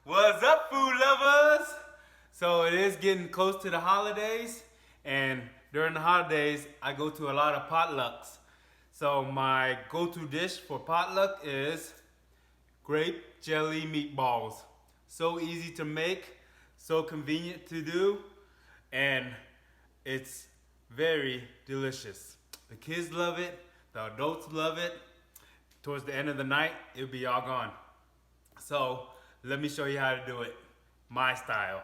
What's up, food lovers? So it is getting close to the holidays, and during the holidays, I go to a lot of potlucks. So my go-to dish for potluck is grape jelly meatballs. So easy to make, so convenient to do, and it's very delicious. The kids love it, the adults love it. Towards the end of the night, it'll be all gone. So let me show you how to do it, my style.